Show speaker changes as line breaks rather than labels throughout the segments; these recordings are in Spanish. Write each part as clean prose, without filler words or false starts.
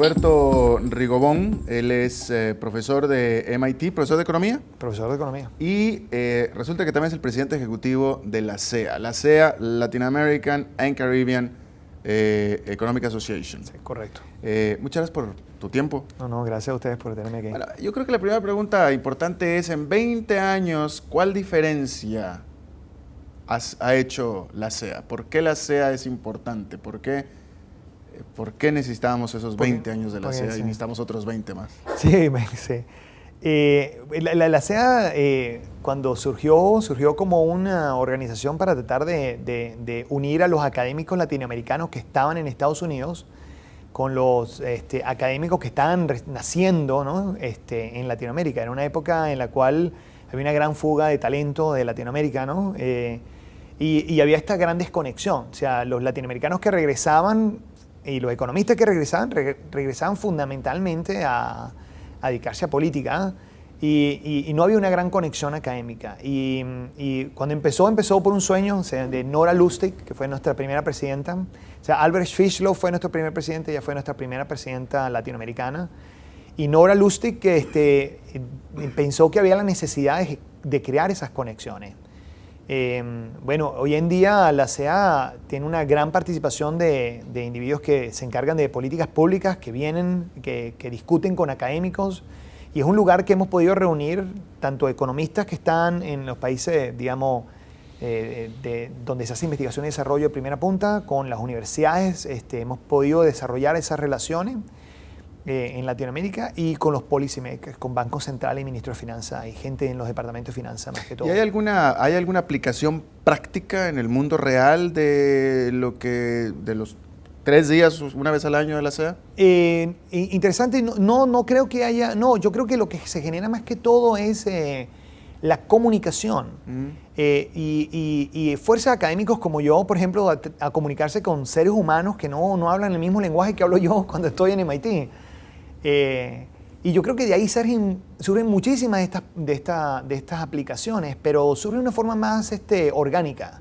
Roberto Rigobón. Él es profesor de MIT, profesor de economía.
Profesor de economía.
Y resulta que también es el presidente ejecutivo de la CEA. La CEA, Latin American and Caribbean Economic Association.
Sí, correcto.
Muchas gracias por tu tiempo.
No, gracias a ustedes por tenerme aquí.
Bueno, yo creo que la primera pregunta importante es, en 20 años, ¿cuál diferencia ha hecho la CEA? ¿Por qué la CEA es importante? ¿Por qué necesitábamos esos 20 años de la CEA y necesitamos otros 20 más?
Sí, sí. La CEA, cuando surgió como una organización para tratar de unir a los académicos latinoamericanos que estaban en Estados Unidos con los académicos que estaban naciendo, ¿no? En Latinoamérica. Era una época en la cual había una gran fuga de talento de Latinoamérica, ¿no? Y había esta gran desconexión. O sea, los latinoamericanos que regresaban y los economistas que regresaban fundamentalmente a dedicarse a política, y no había una gran conexión académica. Y cuando empezó por un sueño, o sea, de Nora Lustig, que fue nuestra primera presidenta. O sea, Albert Fischlow fue nuestro primer presidente, ella fue nuestra primera presidenta latinoamericana. Y Nora Lustig pensó que había la necesidad de crear esas conexiones. Bueno, hoy en día la CEA tiene una gran participación de individuos que se encargan de políticas públicas, que vienen, que discuten con académicos, y es un lugar que hemos podido reunir tanto economistas que están en los países, digamos, donde se hace investigación y desarrollo de primera punta, con las universidades. Hemos podido desarrollar esas relaciones en Latinoamérica, y con los policymakers, con bancos centrales y ministros de finanzas y gente en los departamentos de finanzas más que todo.
¿Y hay alguna aplicación práctica en el mundo real de los 3 días, una vez al año de la CEA?
Interesante, no creo que haya, yo creo que lo que se genera más que todo es la comunicación. Y fuerzas académicos como yo, por ejemplo, a comunicarse con seres humanos que no hablan el mismo lenguaje que hablo yo cuando estoy en MIT. Y yo creo que de ahí surgen muchísimas de estas aplicaciones, pero surge de una forma más orgánica.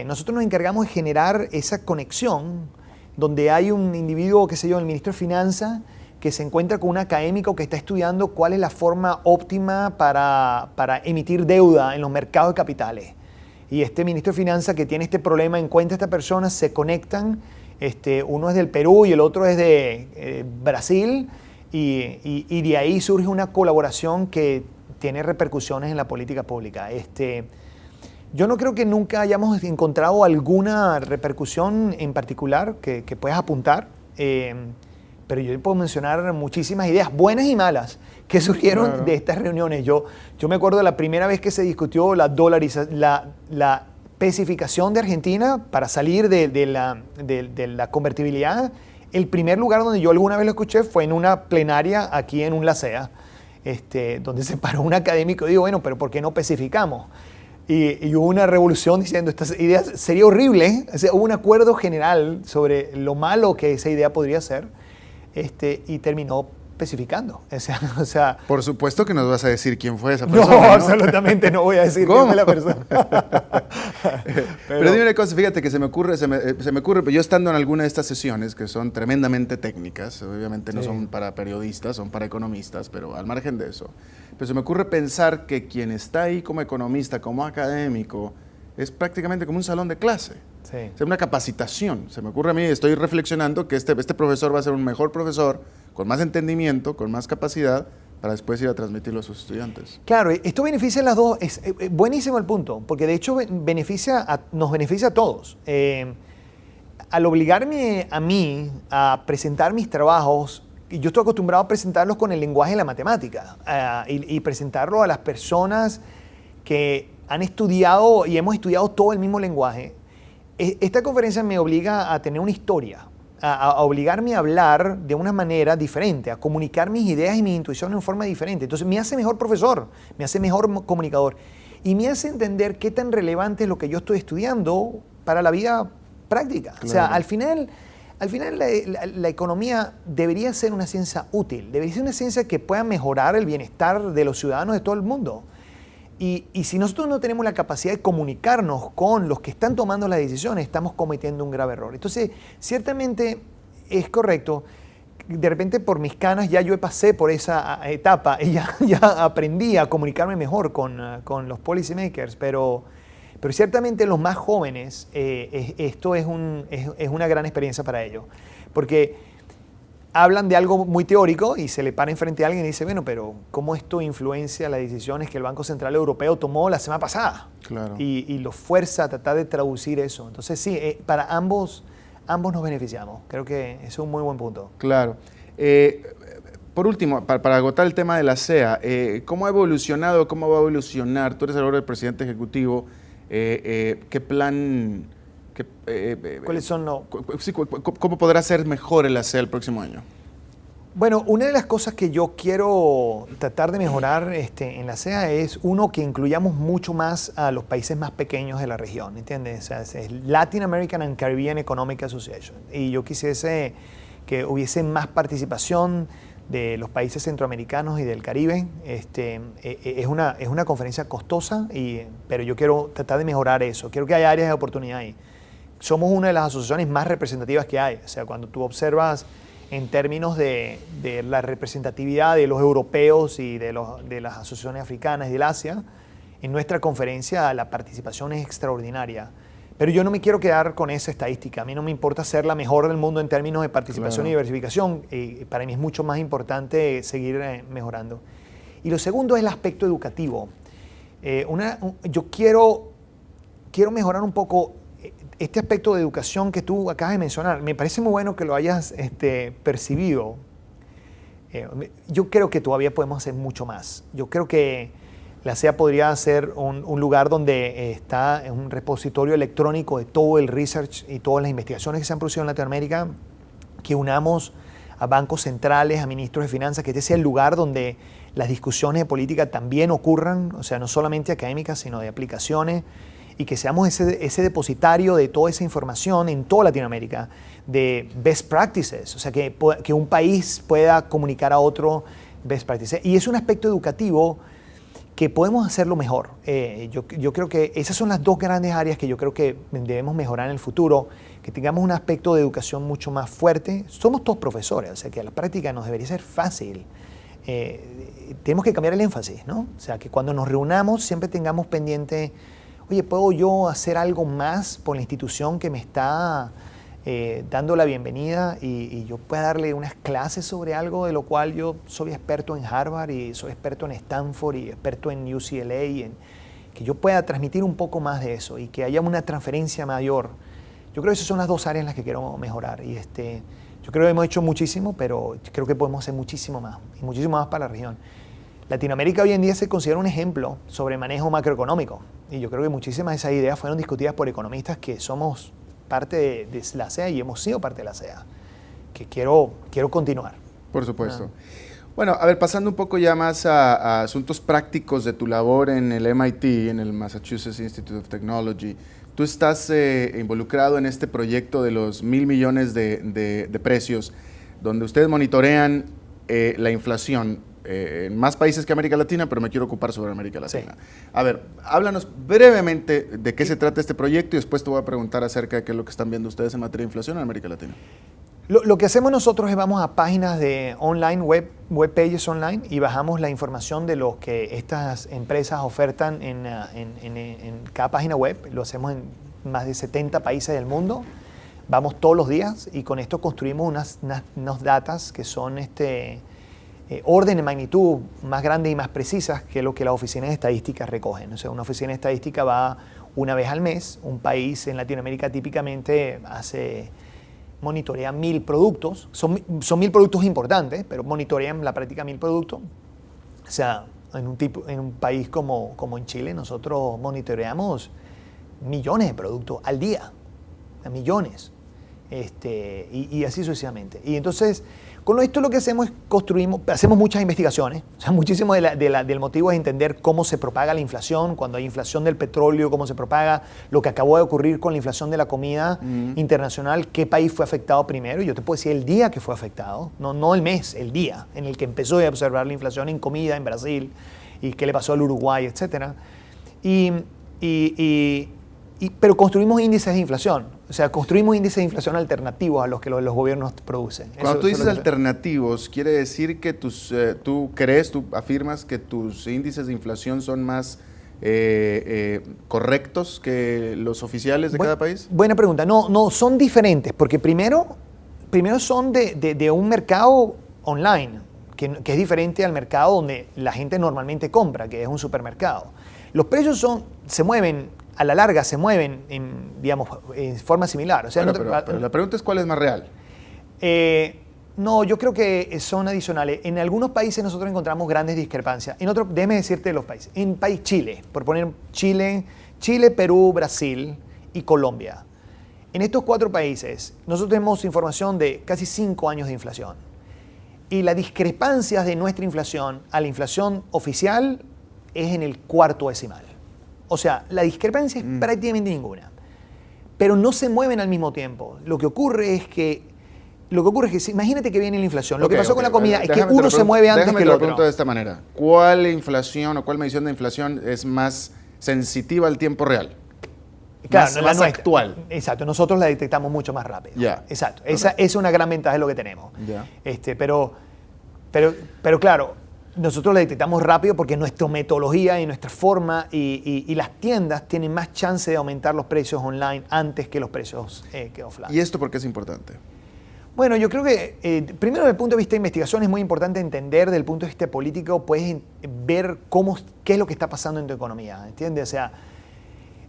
Nosotros nos encargamos de generar esa conexión donde hay un individuo, qué sé yo, el ministro de Finanzas, que se encuentra con un académico que está estudiando cuál es la forma óptima para emitir deuda en los mercados de capitales. Y este ministro de Finanzas que tiene este problema encuentra a esta persona, se conectan, uno es del Perú y el otro es de Brasil, y de ahí surge una colaboración que tiene repercusiones en la política pública. Yo no creo que nunca hayamos encontrado alguna repercusión en particular que puedas apuntar, pero yo puedo mencionar muchísimas ideas, buenas y malas, que surgieron de estas reuniones. Yo me acuerdo de la primera vez que se discutió la especificación de Argentina para salir de la convertibilidad. El primer lugar donde yo alguna vez lo escuché fue en una plenaria aquí en un LACEA, donde se paró un académico y dijo, bueno, pero ¿por qué no especificamos? Y hubo una revolución diciendo, esta idea sería horrible, ¿eh? O sea, hubo un acuerdo general sobre lo malo que esa idea podría ser, y terminó especificando. O sea,
por supuesto que nos vas a decir quién fue esa persona.
No, absolutamente no voy a decir quién fue la persona.
Pero dime una cosa, fíjate que se me ocurre, yo estando en alguna de estas sesiones que son tremendamente técnicas, obviamente no son para periodistas, son para economistas, pero al margen de eso, pero se me ocurre pensar que quien está ahí como economista, como académico, es prácticamente como un salón de clase.
Sí.
O sea, una capacitación. Se me ocurre a mí, estoy reflexionando que este profesor va a ser un mejor profesor, con más entendimiento, con más capacidad, para después ir a transmitirlo a sus estudiantes.
Claro, esto beneficia a las dos. Es buenísimo el punto, porque de hecho nos beneficia a todos. Al obligarme a mí a presentar mis trabajos, yo estoy acostumbrado a presentarlos con el lenguaje de la matemática, y presentarlo a las personas que han estudiado y hemos estudiado todo el mismo lenguaje. Esta conferencia me obliga a tener una historia, a obligarme a hablar de una manera diferente, a comunicar mis ideas y mis intuiciones de forma diferente. Entonces me hace mejor profesor, me hace mejor comunicador, y me hace entender qué tan relevante es lo que yo estoy estudiando para la vida práctica. Claro. O sea, al final la economía debería ser una ciencia útil, debería ser una ciencia que pueda mejorar el bienestar de los ciudadanos de todo el mundo. Y si nosotros no tenemos la capacidad de comunicarnos con los que están tomando las decisiones, estamos cometiendo un grave error. Entonces, ciertamente es correcto de repente por mis canas ya yo pasé por esa etapa y ya aprendí a comunicarme mejor con los policymakers, pero ciertamente los más jóvenes esto es una gran experiencia para ellos, porque hablan de algo muy teórico y se le para enfrente a alguien y dice, bueno, pero ¿cómo esto influencia las decisiones que el Banco Central Europeo tomó la semana pasada?
Claro.
Y los fuerza a tratar de traducir eso. Entonces sí, para ambos nos beneficiamos. Creo que ese es un muy buen punto.
Claro. Por último, para agotar el tema de la SEA, ¿cómo ha evolucionado, cómo va a evolucionar? Tú eres ahora el presidente ejecutivo. ¿Qué plan...
¿Cuáles son los...?
¿Cómo podrá ser mejor el ASEA el próximo año?
Bueno, una de las cosas que yo quiero tratar de mejorar en la SEA es, uno, que incluyamos mucho más a los países más pequeños de la región, ¿entiendes? O sea, es Latin American and Caribbean Economic Association. Y yo quisiese que hubiese más participación de los países centroamericanos y del Caribe. Es una conferencia costosa, pero yo quiero tratar de mejorar eso. Quiero que haya áreas de oportunidad ahí. Somos una de las asociaciones más representativas que hay. O sea, cuando tú observas en términos de la representatividad de los europeos y de las asociaciones africanas y del Asia, en nuestra conferencia la participación es extraordinaria. Pero yo no me quiero quedar con esa estadística. A mí no me importa ser la mejor del mundo en términos de participación y diversificación. Para mí es mucho más importante seguir mejorando. Y lo segundo es el aspecto educativo. Yo quiero mejorar un poco este aspecto de educación que tú acabas de mencionar. Me parece muy bueno que lo hayas percibido. Yo creo que todavía podemos hacer mucho más. Yo creo que la SEA podría ser un lugar donde está un repositorio electrónico de todo el research y todas las investigaciones que se han producido en Latinoamérica, que unamos a bancos centrales, a ministros de finanzas, que este sea el lugar donde las discusiones de política también ocurran, o sea, no solamente académicas, sino de aplicaciones, y que seamos ese depositario de toda esa información en toda Latinoamérica, de best practices, o sea, que un país pueda comunicar a otro best practices. Y es un aspecto educativo que podemos hacerlo mejor. Yo creo que esas son las dos grandes áreas que yo creo que debemos mejorar en el futuro, que tengamos un aspecto de educación mucho más fuerte. Somos todos profesores, o sea, que a la práctica nos debería ser fácil. Tenemos que cambiar el énfasis, ¿no? O sea, que cuando nos reunamos siempre tengamos pendiente, oye, ¿puedo yo hacer algo más por la institución que me está dando la bienvenida y yo pueda darle unas clases sobre algo de lo cual yo soy experto en Harvard y soy experto en Stanford y experto en UCLA, que yo pueda transmitir un poco más de eso y que haya una transferencia mayor? Yo creo que esas son las dos áreas en las que quiero mejorar y yo creo que hemos hecho muchísimo, pero creo que podemos hacer muchísimo más y muchísimo más para la región. Latinoamérica hoy en día se considera un ejemplo sobre manejo macroeconómico y yo creo que muchísimas de esas ideas fueron discutidas por economistas que somos parte de la SEA y hemos sido parte de la SEA, que quiero continuar.
Por supuesto. Bueno, a ver, pasando un poco ya más a asuntos prácticos de tu labor en el MIT, en el Massachusetts Institute of Technology. Tú estás involucrado en este proyecto de los 1,000 millones de precios, donde ustedes monitorean la inflación en más países que América Latina, pero me quiero ocupar sobre América Latina. Sí. A ver, háblanos brevemente de qué se trata este proyecto y después te voy a preguntar acerca de qué es lo que están viendo ustedes en materia de inflación en América Latina.
Lo que hacemos nosotros es vamos a páginas de online, web pages online, y bajamos la información de lo que estas empresas ofertan en cada página web. Lo hacemos en más de 70 países del mundo. Vamos todos los días y con esto construimos unos datas que son orden de magnitud más grandes y más precisas que lo que las oficinas de estadísticas recogen. O sea, una oficina de estadística va una vez al mes. Un país en Latinoamérica típicamente monitorea 1,000 productos. Son 1,000 productos importantes, pero monitorean en la práctica 1,000 productos. O sea, en un país como en Chile, nosotros monitoreamos millones de productos al día. Millones. Y así sucesivamente. Y entonces, con esto lo que hacemos es hacemos muchas investigaciones. O sea, muchísimo del motivo es entender cómo se propaga la inflación, cuando hay inflación del petróleo, cómo se propaga, lo que acabó de ocurrir con la inflación de la comida internacional, qué país fue afectado primero. Y yo te puedo decir el día que fue afectado, no el mes, el día en el que empezó a observar la inflación en comida en Brasil y qué le pasó al Uruguay, etc. pero construimos índices de inflación. O sea, construimos índices de inflación alternativos a los que los gobiernos producen.
Cuando tú dices alternativos, ¿quiere decir que tú afirmas que tus índices de inflación son más correctos que los oficiales de cada país?
Buena pregunta. No, son diferentes, porque primero son de un mercado online, que es diferente al mercado donde la gente normalmente compra, que es un supermercado. Los precios se mueven, a la larga se mueven en forma similar. O sea,
pero la pregunta es ¿cuál es más real?
No, yo creo que son adicionales. En algunos países nosotros encontramos grandes discrepancias. En otros, déjeme decirte los países. En país Chile, por poner Chile, Perú, Brasil y Colombia. En estos 4 países nosotros tenemos información de casi 5 años de inflación. Y las discrepancias de nuestra inflación a la inflación oficial es en el cuarto decimal. O sea, la discrepancia es prácticamente ninguna. Pero no se mueven al mismo tiempo. Lo que ocurre es que imagínate que viene la inflación. Lo que pasó con la comida es que uno se mueve antes que el otro.
Déjame te lo pregunto de esta manera. ¿Cuál inflación o cuál medición de inflación es más sensitiva al tiempo real?
Claro,
más actual.
Exacto, nosotros la detectamos mucho más rápido.
Ya.
Exacto. Esa es una gran ventaja de lo que tenemos.
Ya.
Pero claro, nosotros la detectamos rápido porque nuestra metodología y nuestra forma y las tiendas tienen más chance de aumentar los precios online antes que los precios que offline.
¿Y esto por qué es importante?
Bueno, yo creo que primero desde el punto de vista de investigación es muy importante entender, desde el punto de vista político, puedes ver qué es lo que está pasando en tu economía, ¿entiendes? O sea,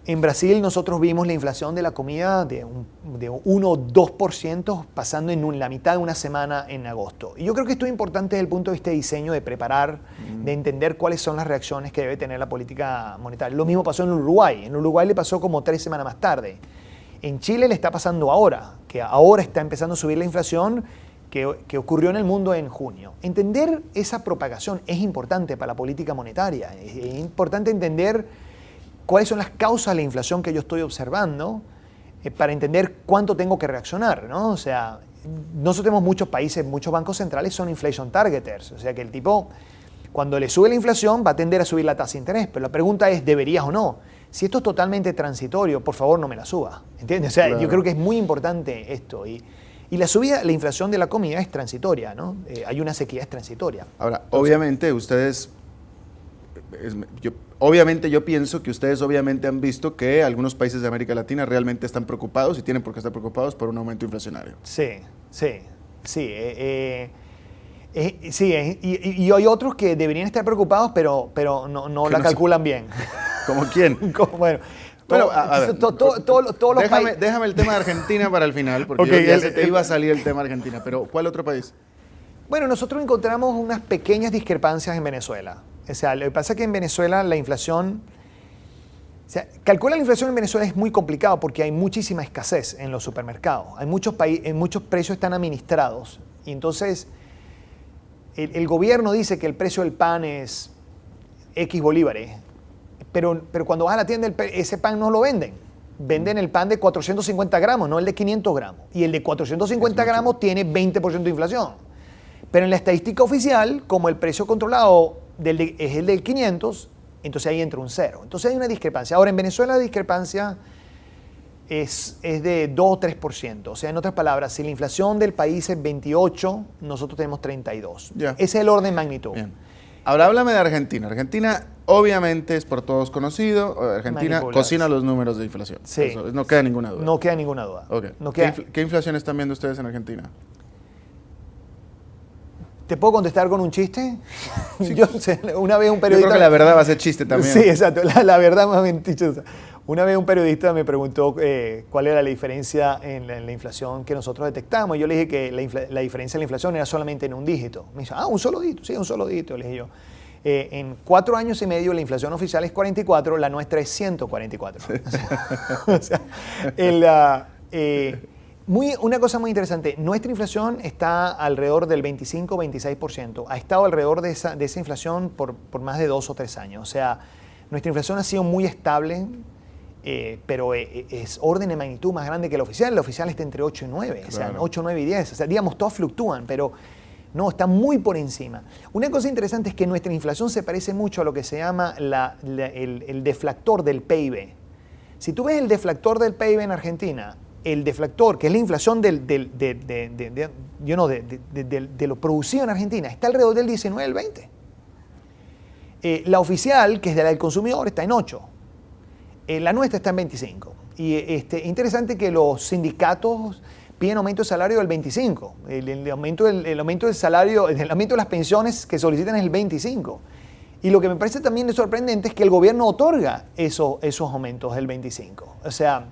en Brasil nosotros vimos la inflación de la comida de 1 o 2% pasando en la mitad de una semana en agosto. Y yo creo que esto es importante desde el punto de vista de diseño, de preparar, de entender cuáles son las reacciones que debe tener la política monetaria. Lo mismo pasó en Uruguay. En Uruguay le pasó como 3 semanas más tarde. En Chile le está pasando ahora, que ahora está empezando a subir la inflación que ocurrió en el mundo en junio. Entender esa propagación es importante para la política monetaria. Es importante entender cuáles son las causas de la inflación que yo estoy observando para entender cuánto tengo que reaccionar, ¿no? O sea, nosotros tenemos muchos países, muchos bancos centrales son inflation targeters. O sea, que el tipo, cuando le sube la inflación, va a tender a subir la tasa de interés. Pero la pregunta es, ¿deberías o no? Si esto es totalmente transitorio, por favor no me la suba, ¿entiendes? O sea, claro. Yo creo que es muy importante esto. Y la subida, la inflación de la comida es transitoria, ¿no? Hay una sequía, es transitoria.
Ahora, obviamente yo pienso que ustedes obviamente han visto que algunos países de América Latina realmente están preocupados y tienen por qué estar preocupados por un aumento inflacionario.
Sí. Y hay otros que deberían estar preocupados, pero no la calculan bien.
¿Como quién?
Bueno,
a ver,
todos los países.
Déjame el tema de Argentina para el final, porque
okay,
ya se te iba a salir el tema de Argentina. Pero, ¿cuál otro país?
Bueno, nosotros encontramos unas pequeñas discrepancias en Venezuela. O sea, lo que pasa es que en Venezuela la inflación... O sea, calcular la inflación en Venezuela es muy complicado porque hay muchísima escasez en los supermercados. Muchos precios están administrados. Y entonces, el gobierno dice que el precio del pan es X bolívares. Pero cuando vas a la tienda, ese pan no lo venden. Venden el pan de 450 gramos, no el de 500 gramos. Y el de 450 gramos tiene 20% de inflación. Pero en la estadística oficial, como el precio controlado es el del 500, entonces ahí entra un 0. Entonces hay una discrepancia. Ahora, en Venezuela la discrepancia es de 2 o 3%. O sea, en otras palabras, si la inflación del país es 28, nosotros tenemos 32.
Yeah.
Ese es el orden de magnitud.
Bien. Ahora háblame de Argentina. Argentina obviamente es por todos conocido. Argentina cocina los números de inflación.
Sí.
Eso, no queda ninguna duda.
No queda ninguna duda.
Okay.
No queda...
¿Qué inflación están viendo ustedes en Argentina?
¿Te puedo contestar con un chiste? Sí. Una vez un periodista...
Yo creo que la verdad va a ser chiste también.
Sí, exacto. La verdad más bien dichosa. Una vez un periodista me preguntó cuál era la diferencia en la inflación que nosotros detectamos. Yo le dije que la diferencia en la inflación era solamente en un dígito. Me dijo, un solo dígito. Sí, un solo dígito, le dije yo. En 4 años y medio la inflación oficial es 44, la nuestra es 144. Sí. O sea, una cosa muy interesante, nuestra inflación está alrededor del 25-26%. Ha estado alrededor de esa inflación por más de 2 o 3 años. O sea, nuestra inflación ha sido muy estable, pero es orden de magnitud más grande que la oficial. La oficial está entre 8 y 9, claro. O sea, 8, 9 y 10. O sea, digamos, todos fluctúan, pero no, está muy por encima. Una cosa interesante es que nuestra inflación se parece mucho a lo que se llama el deflactor del PIB. Si tú ves el deflactor del PIB en Argentina, el deflactor, que es la inflación de lo producido en Argentina, está alrededor del 19, del 20. La oficial, que es de la del consumidor, está en 8. La nuestra está en 25. Y interesante que los sindicatos piden aumento de salario del 25. El aumento del salario, el aumento de las pensiones que solicitan es el 25. Y lo que me parece también sorprendente es que el gobierno otorga esos aumentos del 25. O sea,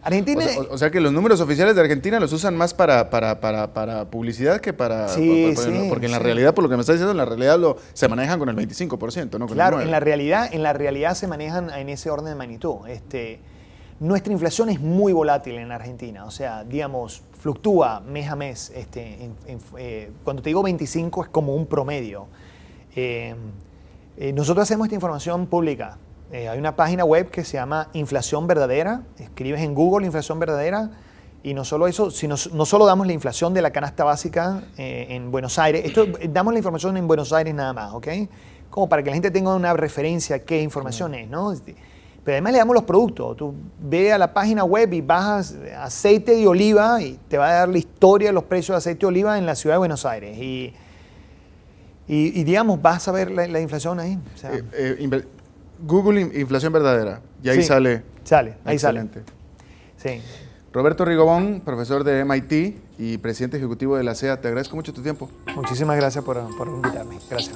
Argentina...
O sea que los números oficiales de Argentina los usan más para publicidad que para...
Sí,
porque en la realidad, por lo que me está diciendo, en la realidad se manejan con el 25%, ¿no? Con
claro,
el
9%. En la realidad se manejan en ese orden de magnitud. Nuestra inflación es muy volátil en Argentina, o sea, digamos, fluctúa mes a mes. Cuando te digo 25 es como un promedio. Nosotros hacemos esta información pública. Hay una página web que se llama Inflación Verdadera. Escribes en Google Inflación Verdadera y no solo eso, sino no solo damos la inflación de la canasta básica en Buenos Aires. Damos la información en Buenos Aires nada más, ¿ok? Como para que la gente tenga una referencia a qué información es, ¿no? Pero además le damos los productos. Tú ve a la página web y bajas aceite de oliva y te va a dar la historia de los precios de aceite de oliva en la ciudad de Buenos Aires. Y digamos, vas a ver la inflación ahí. O sea,
Google inflación verdadera. Y ahí sale.
Ahí
excelente.
sale. Sí.
Roberto Rigobón, profesor de MIT y presidente ejecutivo de la CEA, te agradezco mucho tu tiempo.
Muchísimas gracias por invitarme. Gracias.